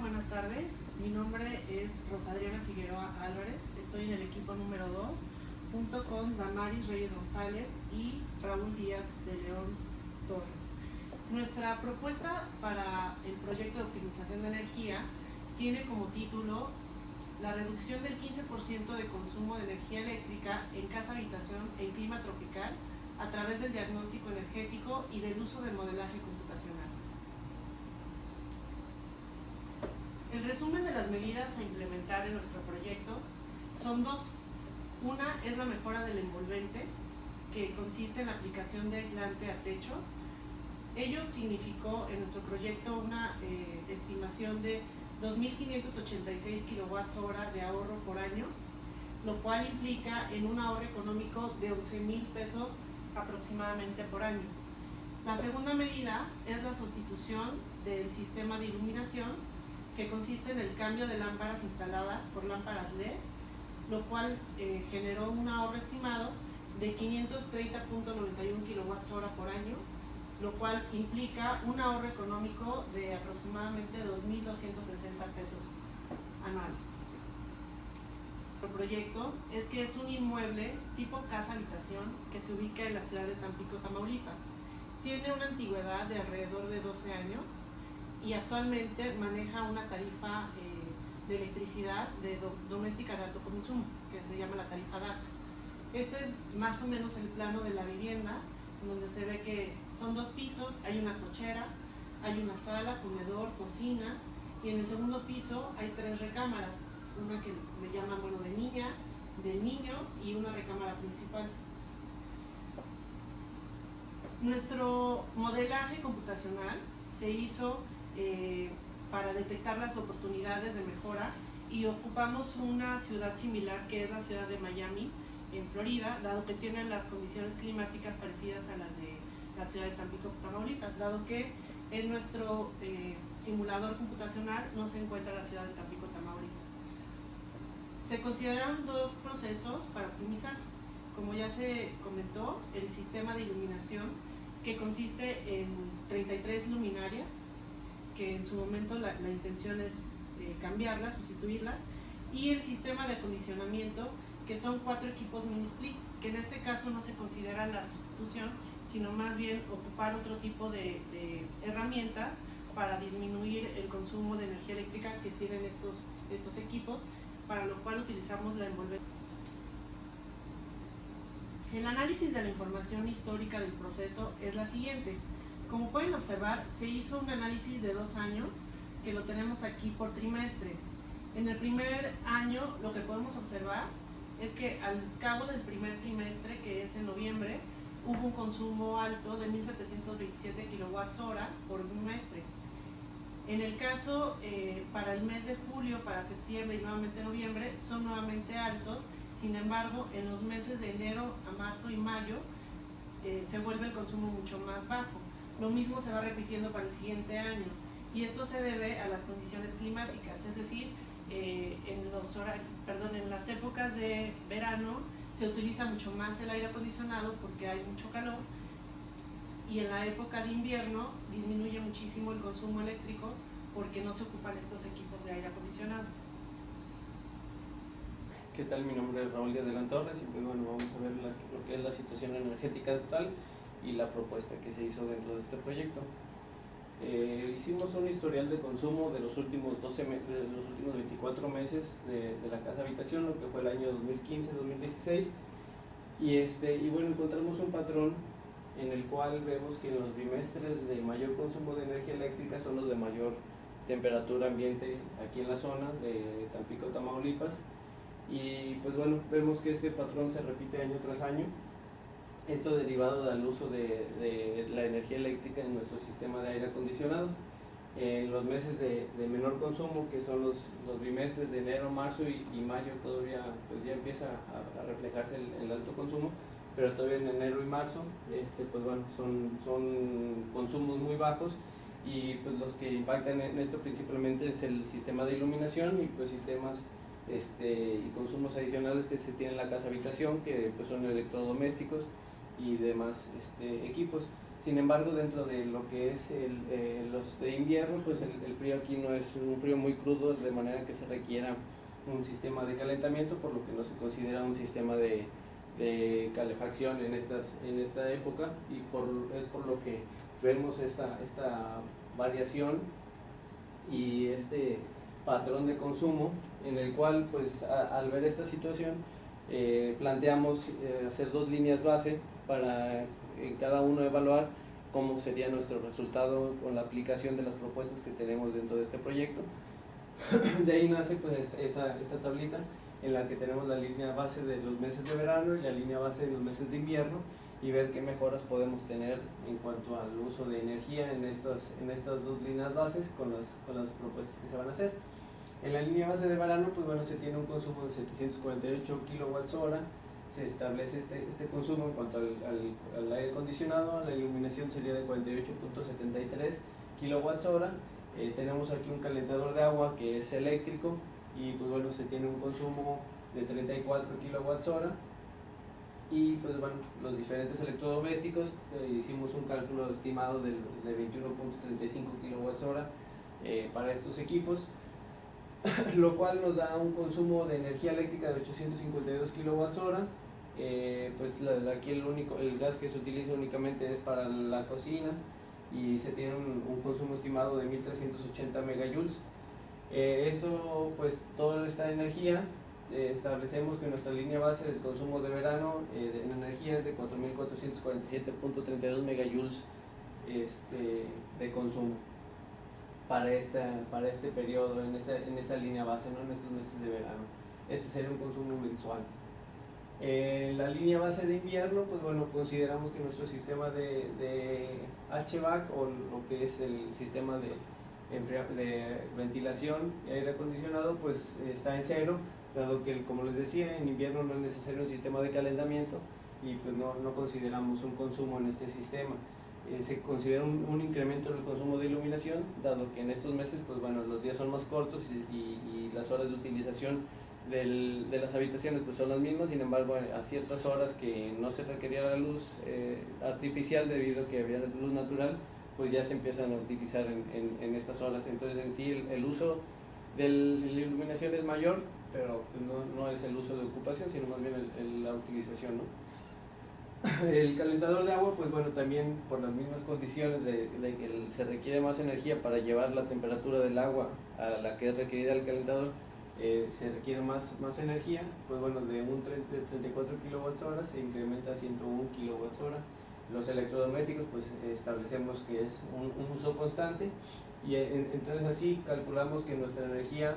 buenas tardes. Mi nombre es Rosa Adriana Figueroa Álvarez. Estoy en el equipo número 2, junto con Damaris Reyes González y Raúl Díaz de León Torres. Nuestra propuesta para el proyecto de optimización de energía tiene como título la reducción del 15% de consumo de energía eléctrica en casa-habitación en clima tropical a través del diagnóstico energético y del uso del modelaje computacional. El resumen de las medidas a implementar en nuestro proyecto son dos. Una es la mejora del envolvente, que consiste en la aplicación de aislante a techos. Ello significó en nuestro proyecto una estimación de 2.586 kWh de ahorro por año, lo cual implica en un ahorro económico de 11,000 pesos aproximadamente por año. La segunda medida es la sustitución del sistema de iluminación, que consiste en el cambio de lámparas instaladas por lámparas LED, lo cual generó un ahorro estimado de 530.91 kWh por año, lo cual implica un ahorro económico de aproximadamente 2.260 pesos anuales. El proyecto es que es un inmueble tipo casa-habitación que se ubica en la ciudad de Tampico, Tamaulipas. Tiene una antigüedad de alrededor de 12 años y actualmente maneja una tarifa de electricidad doméstica de alto consumo, que se llama la tarifa DAC. Este es más o menos el plano de la vivienda, donde se ve que son 2 pisos, hay una cochera, hay una sala, comedor, cocina, y en el segundo piso hay 3 recámaras, una que le llaman de niña, del niño y una recámara principal. Nuestro modelaje computacional se hizo para detectar las oportunidades de mejora y ocupamos una ciudad similar, que es la ciudad de Miami, en Florida, dado que tienen las condiciones climáticas parecidas a las de la ciudad de Tampico, Tamaulipas, dado que en nuestro simulador computacional no se encuentra la ciudad de Tampico, Tamaulipas. Se consideraron 2 procesos para optimizar. Como ya se comentó, el sistema de iluminación, que consiste en 33 luminarias, que en su momento la intención es cambiarlas, sustituirlas, y el sistema de acondicionamiento, que son 4 equipos mini split, que en este caso no se considera la sustitución, sino más bien ocupar otro tipo de herramientas para disminuir el consumo de energía eléctrica que tienen estos equipos, para lo cual utilizamos la envolvente. El análisis de la información histórica del proceso es la siguiente. Como pueden observar, se hizo un análisis de 2 años, que lo tenemos aquí por trimestre. En el primer año, lo que podemos observar es que al cabo del primer trimestre, que es en noviembre, hubo un consumo alto de 1.727 kWh por trimestre. En el caso para el mes de julio, para septiembre y nuevamente noviembre, son nuevamente altos. Sin embargo, en los meses de enero a marzo y mayo se vuelve el consumo mucho más bajo. Lo mismo se va repitiendo para el siguiente año, y esto se debe a las condiciones climáticas, es decir, en las épocas de verano se utiliza mucho más el aire acondicionado porque hay mucho calor, y en la época de invierno disminuye muchísimo el consumo eléctrico porque no se ocupan estos equipos de aire acondicionado. ¿Qué tal? Mi nombre es Raúl Díaz de León Torres y pues bueno, vamos a ver lo que es la situación energética actual y la propuesta que se hizo dentro de este proyecto. Hicimos un historial de consumo de los últimos 24 meses de la casa habitación, lo que fue el año 2015-2016, y bueno, encontramos un patrón en el cual vemos que los bimestres de mayor consumo de energía eléctrica son los de mayor temperatura ambiente aquí en la zona de Tampico, Tamaulipas, y pues bueno, vemos que este patrón se repite año tras año. Esto derivado del uso de la energía eléctrica en nuestro sistema de aire acondicionado. En los meses de menor consumo, que son los bimestres de enero, marzo y mayo, todavía pues ya empieza a reflejarse el alto consumo, pero todavía en enero y marzo pues bueno, son consumos muy bajos, y pues los que impactan en esto principalmente es el sistema de iluminación y pues sistemas y consumos adicionales que se tienen en la casa habitación, que pues son electrodomésticos y demás equipos. Sin embargo, dentro de lo que es los de invierno, pues el frío aquí no es un frío muy crudo, de manera que se requiera un sistema de calentamiento, por lo que no se considera un sistema de calefacción en esta época, y es por lo que vemos esta variación y este patrón de consumo, en el cual pues al ver esta situación planteamos hacer dos líneas base para cada uno evaluar cómo sería nuestro resultado con la aplicación de las propuestas que tenemos dentro de este proyecto. De ahí nace pues esta tablita en la que tenemos la línea base de los meses de verano y la línea base de los meses de invierno, y ver qué mejoras podemos tener en cuanto al uso de energía en estas dos líneas bases con las propuestas que se van a hacer. En la línea base de verano, pues bueno, se tiene un consumo de 748 kWh. Se establece este consumo en cuanto al aire acondicionado. La iluminación sería de 48.73 kWh. Tenemos aquí un calentador de agua que es eléctrico, y pues bueno, se tiene un consumo de 34 kWh. Y pues bueno, los diferentes electrodomésticos, hicimos un cálculo estimado de 21.35 kWh para estos equipos, lo cual nos da un consumo de energía eléctrica de 852 kWh. Pues aquí el gas que se utiliza únicamente es para la cocina, y se tiene un consumo estimado de 1380 megajoules. Pues toda esta energía, establecemos que nuestra línea base del consumo de verano en energía es de 4447.32 megajoules de consumo para este periodo, en esta línea base, ¿no? En estos meses de verano. Este sería un consumo mensual. La línea base de invierno, pues bueno, consideramos que nuestro sistema de HVAC, o lo que es el sistema de ventilación y aire acondicionado, pues está en cero, dado que, como les decía, en invierno no es necesario un sistema de calentamiento, y pues no consideramos un consumo en este sistema. Se considera un incremento en el consumo de iluminación, dado que en estos meses, pues bueno, los días son más cortos y las horas de utilización de las habitaciones pues son las mismas. Sin embargo, a ciertas horas que no se requería la luz artificial, debido a que había luz natural, pues ya se empiezan a utilizar en estas horas. Entonces, en sí el uso de la iluminación es mayor, pero pues no es el uso de ocupación, sino más bien la utilización, ¿no? El calentador de agua, pues bueno, también por las mismas condiciones de que se requiere más energía para llevar la temperatura del agua a la que es requerida el calentador, se requiere más energía. Pues bueno, de 34 kWh se incrementa a 101 kWh. Los electrodomésticos, pues establecemos que es un uso constante, y entonces así calculamos que nuestra energía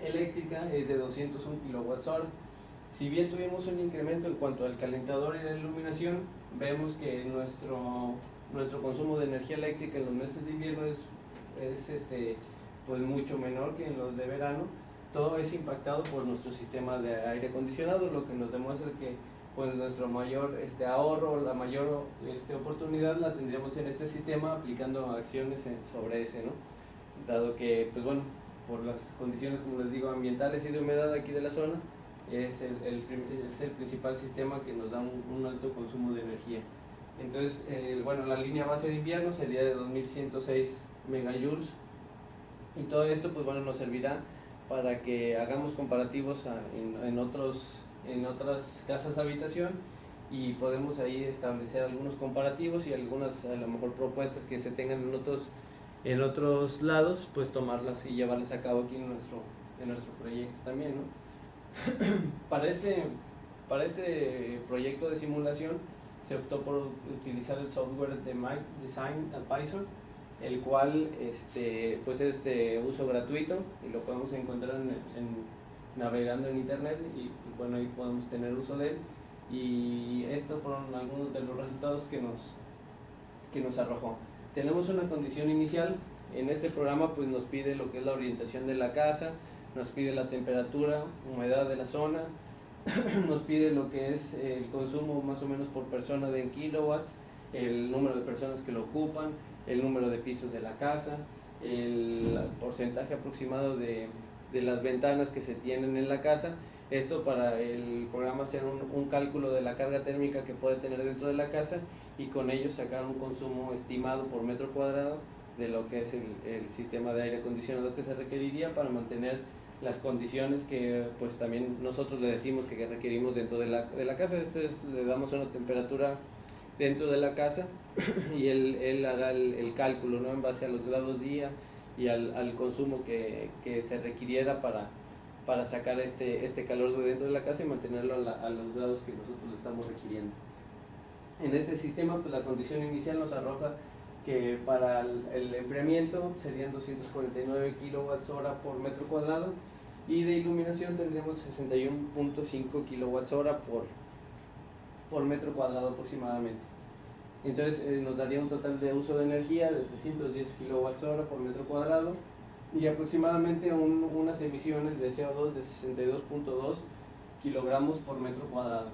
eléctrica es de 201 kWh. Si bien tuvimos un incremento en cuanto al calentador y la iluminación, vemos que nuestro consumo de energía eléctrica en los meses de invierno es pues mucho menor que en los de verano. Todo es impactado por nuestro sistema de aire acondicionado, lo que nos demuestra que pues nuestro mayor ahorro, la mayor oportunidad la tendríamos en este sistema, aplicando acciones sobre ese, ¿no? Dado que, pues bueno, por las condiciones, como les digo, ambientales y de humedad aquí de la zona, es el principal sistema que nos da un alto consumo de energía. Entonces, bueno, la línea base de invierno sería de 2106 megajoules, y todo esto pues bueno nos servirá para que hagamos comparativos en otras casas de habitación, y podemos ahí establecer algunos comparativos y algunas a lo mejor propuestas que se tengan en otros lados, pues tomarlas y llevarlas a cabo aquí en nuestro proyecto también, ¿no? Para este proyecto de simulación se optó por utilizar el software de Mike Design Advisor, el cual pues es de uso gratuito y lo podemos encontrar navegando en internet, y pues bueno, ahí podemos tener uso de él. Y estos fueron algunos de los resultados que nos arrojó. Tenemos una condición inicial. En este programa pues nos pide lo que es la orientación de la casa, nos pide la temperatura, humedad de la zona, nos pide lo que es el consumo más o menos por persona de kilowatts, el número de personas que lo ocupan, el número de pisos de la casa, el porcentaje aproximado de las ventanas que se tienen en la casa, Esto para el programa hacer un cálculo de la carga térmica que puede tener dentro de la casa y con ello sacar un consumo estimado por metro cuadrado de lo que es el sistema de aire acondicionado que se requeriría para mantener las condiciones que pues también nosotros le decimos que requerimos dentro de la casa. Le damos una temperatura dentro de la casa y él hará el cálculo, ¿no?, en base a los grados día y al consumo que se requiriera para sacar este calor de dentro de la casa y mantenerlo a los grados que nosotros le estamos requiriendo. En este sistema, pues la condición inicial nos arroja que para el enfriamiento serían 249 kWh por metro cuadrado y de iluminación tendríamos 61.5 kWh por metro cuadrado aproximadamente. Entonces nos daría un total de uso de energía de 310 kWh por metro cuadrado y aproximadamente unas emisiones de CO2 de 62.2 kilogramos por metro cuadrado.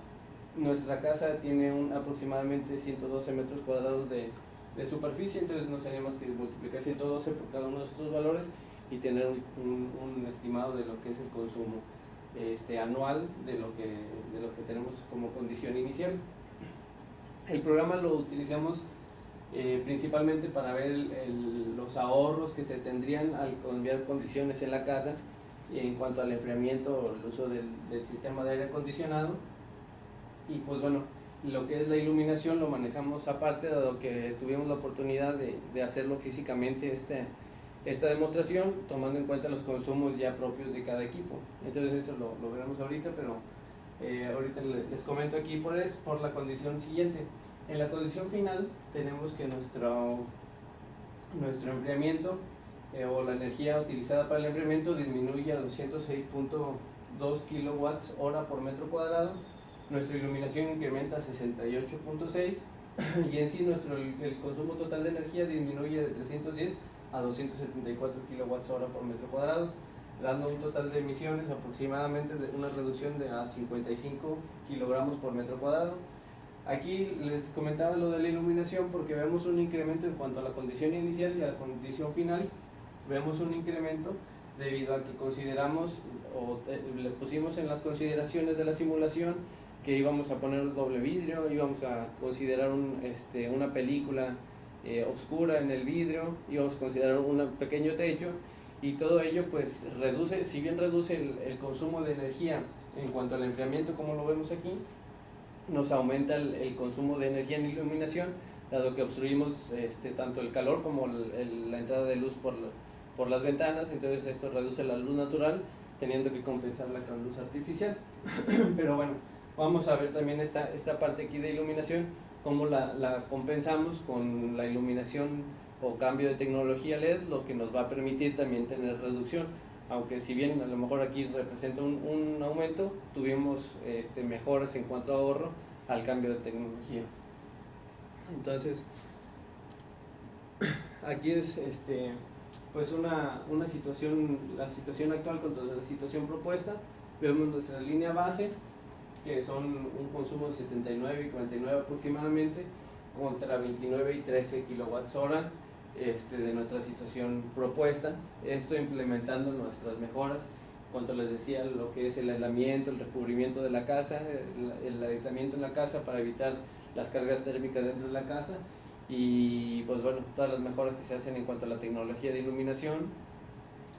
Nuestra casa tiene aproximadamente 112 metros cuadrados de superficie, entonces no sería más que multiplicar 112 por cada uno de estos valores y tener un estimado de lo que es el consumo anual de lo que tenemos como condición inicial. El programa lo utilizamos principalmente para ver los ahorros que se tendrían al cambiar condiciones en la casa en cuanto al enfriamiento o el uso del sistema de aire acondicionado. Y pues bueno, lo que es la iluminación lo manejamos aparte, dado que tuvimos la oportunidad de hacerlo físicamente esta demostración, tomando en cuenta los consumos ya propios de cada equipo. Entonces eso lo veremos ahorita, pero ahorita les comento aquí por la condición siguiente. En la condición final tenemos que nuestro enfriamiento o la energía utilizada para el enfriamiento disminuye a 206.2 kWh por metro cuadrado. Nuestra iluminación incrementa a 68.6 y en sí el consumo total de energía disminuye de 310 a 274 kWh por metro cuadrado, dando un total de emisiones aproximadamente de una reducción de a 55 kilogramos por metro cuadrado. Aquí les comentaba lo de la iluminación porque vemos un incremento en cuanto a la condición inicial y a la condición final. Vemos un incremento debido a que consideramos o le pusimos en las consideraciones de la simulación que íbamos a poner doble vidrio, íbamos a considerar una película oscura en el vidrio, íbamos a considerar un pequeño techo y todo ello pues reduce, si bien reduce el consumo de energía en cuanto al enfriamiento como lo vemos aquí, nos aumenta el consumo de energía en iluminación, dado que obstruimos tanto el calor como la entrada de luz por las ventanas. Entonces esto reduce la luz natural teniendo que compensarla con luz artificial. Pero bueno, vamos a ver también esta parte aquí de iluminación, cómo la compensamos con la iluminación o cambio de tecnología LED, lo que nos va a permitir también tener reducción. Aunque si bien a lo mejor aquí representa un aumento, tuvimos mejoras en cuanto a ahorro al cambio de tecnología. Entonces, aquí es pues una situación, la situación actual contra la situación propuesta. Vemos nuestra línea base, que son un consumo de 79 y 49 aproximadamente, contra 29 y 13 kWh de nuestra situación propuesta. Esto implementando nuestras mejoras, cuanto les decía, lo que es el aislamiento, el recubrimiento de la casa, el aislamiento en la casa para evitar las cargas térmicas dentro de la casa y pues bueno, todas las mejoras que se hacen en cuanto a la tecnología de iluminación.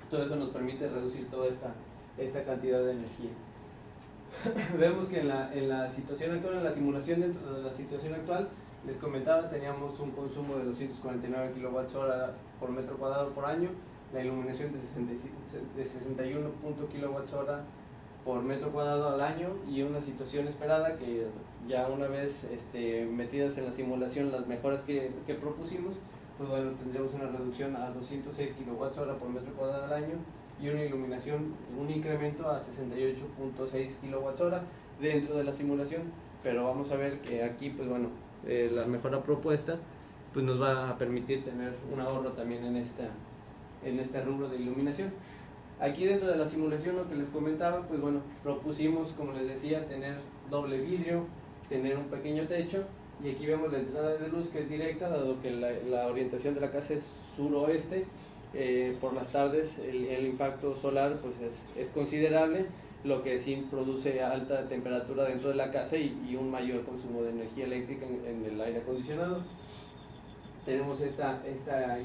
Todo eso nos permite reducir toda esta cantidad de energía. Vemos que en la situación actual, en la simulación dentro de la situación actual, les comentaba, teníamos un consumo de 249 kWh por metro cuadrado por año, la iluminación de 61 kWh por metro cuadrado al año y una situación esperada que ya una vez metidas en la simulación las mejoras que propusimos, pues bueno, tendríamos una reducción a 206 kWh por metro cuadrado al año y una iluminación, un incremento a 68.6 kWh dentro de la simulación. Pero vamos a ver que aquí pues bueno, la mejora propuesta pues nos va a permitir tener un ahorro también en este rubro de iluminación. Aquí dentro de la simulación, lo que les comentaba, pues bueno, propusimos, como les decía, tener doble vidrio, tener un pequeño techo, y aquí vemos la entrada de luz que es directa, dado que la orientación de la casa es suroeste. Por las tardes el impacto solar pues es considerable, lo que sí produce alta temperatura dentro de la casa y un mayor consumo de energía eléctrica en el aire acondicionado. Tenemos esta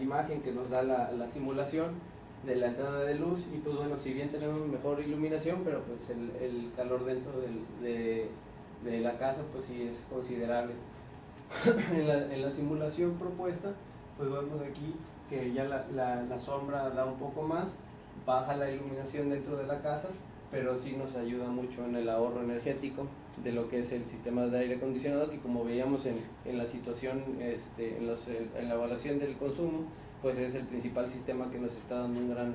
imagen que nos da la simulación de la entrada de luz y pues bueno, si bien tenemos mejor iluminación, pero pues el calor dentro de la casa pues sí es considerable. En la simulación propuesta pues vemos aquí que ya la sombra da un poco más, baja la iluminación dentro de la casa, pero sí nos ayuda mucho en el ahorro energético de lo que es el sistema de aire acondicionado, que como veíamos en la situación, en la evaluación del consumo, pues es el principal sistema que nos está dando un gran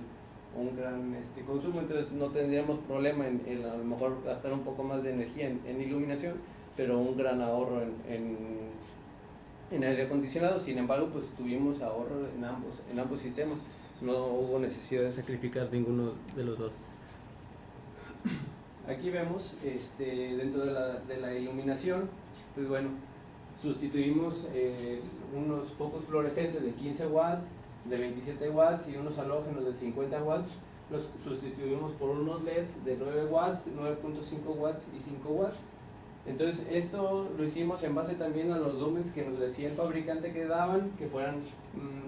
consumo. Entonces no tendríamos problema en a lo mejor gastar un poco más de energía en iluminación, pero un gran ahorro en aire acondicionado. Sin embargo, pues tuvimos ahorro en ambos sistemas, no hubo necesidad de sacrificar ninguno de los dos. Aquí vemos dentro de la iluminación, pues bueno, sustituimos unos focos fluorescentes de 15 watts, de 27 watts y unos halógenos de 50 watts, los sustituimos por unos LEDs de 9 watts, 9.5 watts y 5 watts. Entonces esto lo hicimos en base también a los lumens que nos decía el fabricante que daban, que fueran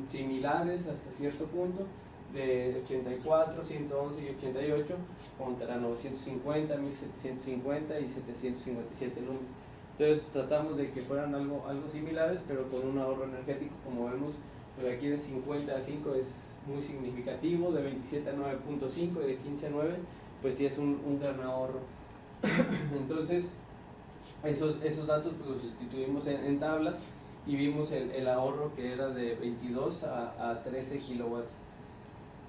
similares hasta cierto punto, de 84, 111 y 88 contra 950, 1750 y 757 lumens. Entonces tratamos de que fueran algo similares, pero con un ahorro energético, como vemos, pues aquí de 50 a 5 es muy significativo, de 27 a 9.5 y de 15 a 9, pues sí es un gran ahorro. Entonces esos datos pues, los sustituimos en tablas y vimos el ahorro que era de 22 a 13 kilowatts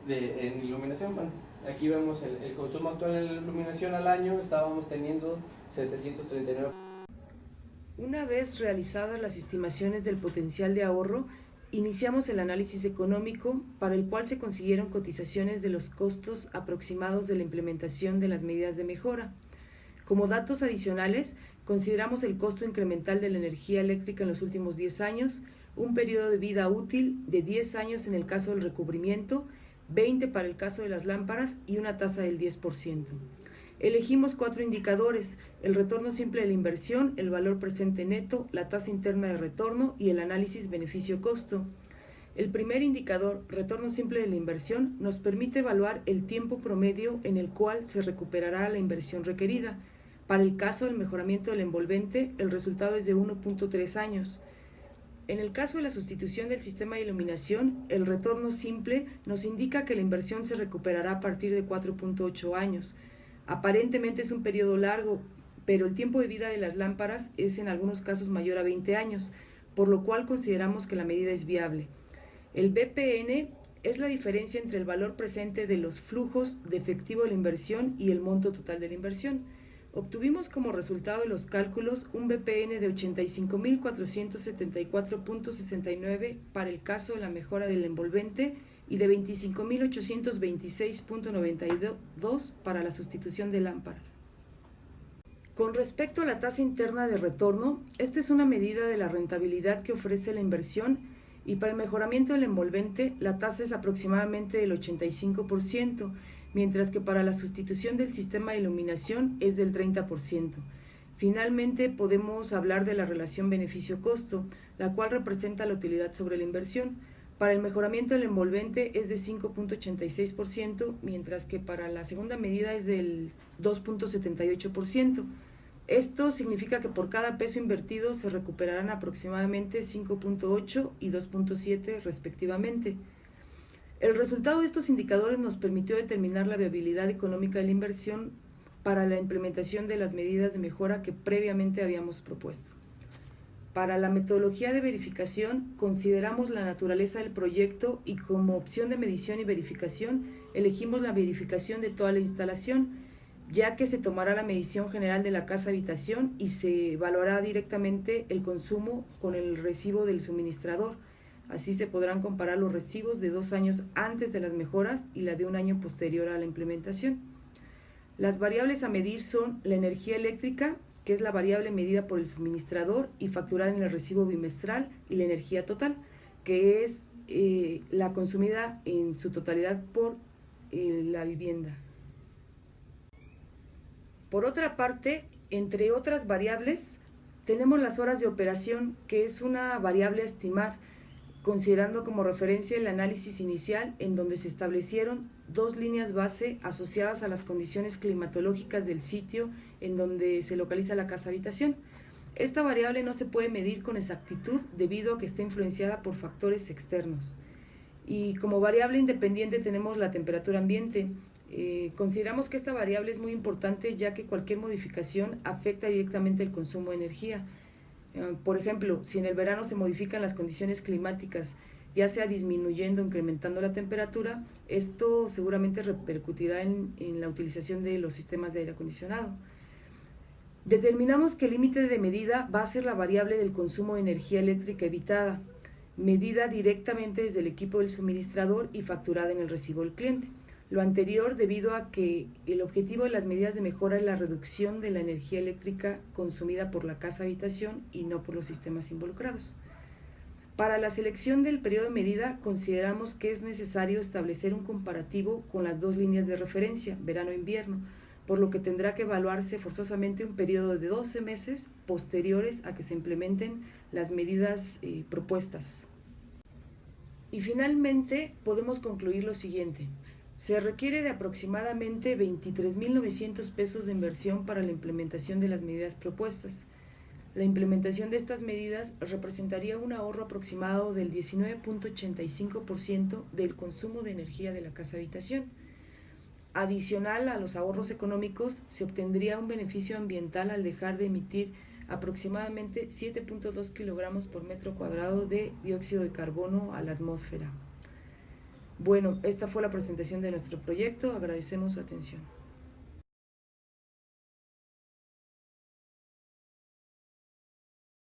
en iluminación. Bueno, aquí vemos el consumo actual en la iluminación al año, estábamos teniendo 739. Una vez realizadas las estimaciones del potencial de ahorro, iniciamos el análisis económico para el cual se consiguieron cotizaciones de los costos aproximados de la implementación de las medidas de mejora. Como datos adicionales, consideramos el costo incremental de la energía eléctrica en los últimos 10 años, un periodo de vida útil de 10 años en el caso del recubrimiento, 20 para el caso de las lámparas y una tasa del 10%. Elegimos 4 indicadores: el retorno simple de la inversión, el valor presente neto, la tasa interna de retorno y el análisis beneficio-costo. El primer indicador, retorno simple de la inversión, nos permite evaluar el tiempo promedio en el cual se recuperará la inversión requerida. Para el caso del mejoramiento del envolvente, el resultado es de 1.3 años. En el caso de la sustitución del sistema de iluminación, el retorno simple nos indica que la inversión se recuperará a partir de 4.8 años. Aparentemente es un periodo largo, pero el tiempo de vida de las lámparas es en algunos casos mayor a 20 años, por lo cual consideramos que la medida es viable. El BPN es la diferencia entre el valor presente de los flujos de efectivo de la inversión y el monto total de la inversión. Obtuvimos como resultado de los cálculos un BPN de 85.474.69 para el caso de la mejora del envolvente y de 25.826.92 para la sustitución de lámparas. Con respecto a la tasa interna de retorno, esta es una medida de la rentabilidad que ofrece la inversión y para el mejoramiento del envolvente la tasa es aproximadamente del 85%, mientras que para la sustitución del sistema de iluminación es del 30%. Finalmente, podemos hablar de la relación beneficio-costo, la cual representa la utilidad sobre la inversión. Para el mejoramiento del envolvente es de 5.86%, mientras que para la segunda medida es del 2.78%. Esto significa que por cada peso invertido se recuperarán aproximadamente 5.8 y 2.7 respectivamente. El resultado de estos indicadores nos permitió determinar la viabilidad económica de la inversión para la implementación de las medidas de mejora que previamente habíamos propuesto. Para la metodología de verificación, consideramos la naturaleza del proyecto y como opción de medición y verificación, elegimos la verificación de toda la instalación, ya que se tomará la medición general de la casa habitación y se evaluará directamente el consumo con el recibo del suministrador. Así se podrán comparar los recibos de 2 años antes de las mejoras y la de un año posterior a la implementación. Las variables a medir son la energía eléctrica, que es la variable medida por el suministrador y facturada en el recibo bimestral, y la energía total, que es la consumida en su totalidad por la vivienda. Por otra parte, entre otras variables, tenemos las horas de operación, que es una variable a estimar, considerando como referencia el análisis inicial en donde se establecieron 2 líneas base asociadas a las condiciones climatológicas del sitio en donde se localiza la casa habitación. Esta variable no se puede medir con exactitud debido a que está influenciada por factores externos. Y como variable independiente tenemos la temperatura ambiente. Consideramos que esta variable es muy importante ya que cualquier modificación afecta directamente el consumo de energía. Por ejemplo, si en el verano se modifican las condiciones climáticas, ya sea disminuyendo o incrementando la temperatura, esto seguramente repercutirá en la utilización de los sistemas de aire acondicionado. Determinamos que el límite de medida va a ser la variable del consumo de energía eléctrica evitada, medida directamente desde el equipo del suministrador y facturada en el recibo del cliente. Lo anterior debido a que el objetivo de las medidas de mejora es la reducción de la energía eléctrica consumida por la casa habitación y no por los sistemas involucrados. Para la selección del periodo de medida consideramos que es necesario establecer un comparativo con las 2 líneas de referencia, verano e invierno, por lo que tendrá que evaluarse forzosamente un periodo de 12 meses posteriores a que se implementen las medidas propuestas. Y finalmente podemos concluir lo siguiente. Se requiere de aproximadamente 23.900 pesos de inversión para la implementación de las medidas propuestas. La implementación de estas medidas representaría un ahorro aproximado del 19.85% del consumo de energía de la casa habitación. Adicional a los ahorros económicos, se obtendría un beneficio ambiental al dejar de emitir aproximadamente 7.2 kilogramos por metro cuadrado de dióxido de carbono a la atmósfera. Bueno, esta fue la presentación de nuestro proyecto. Agradecemos su atención.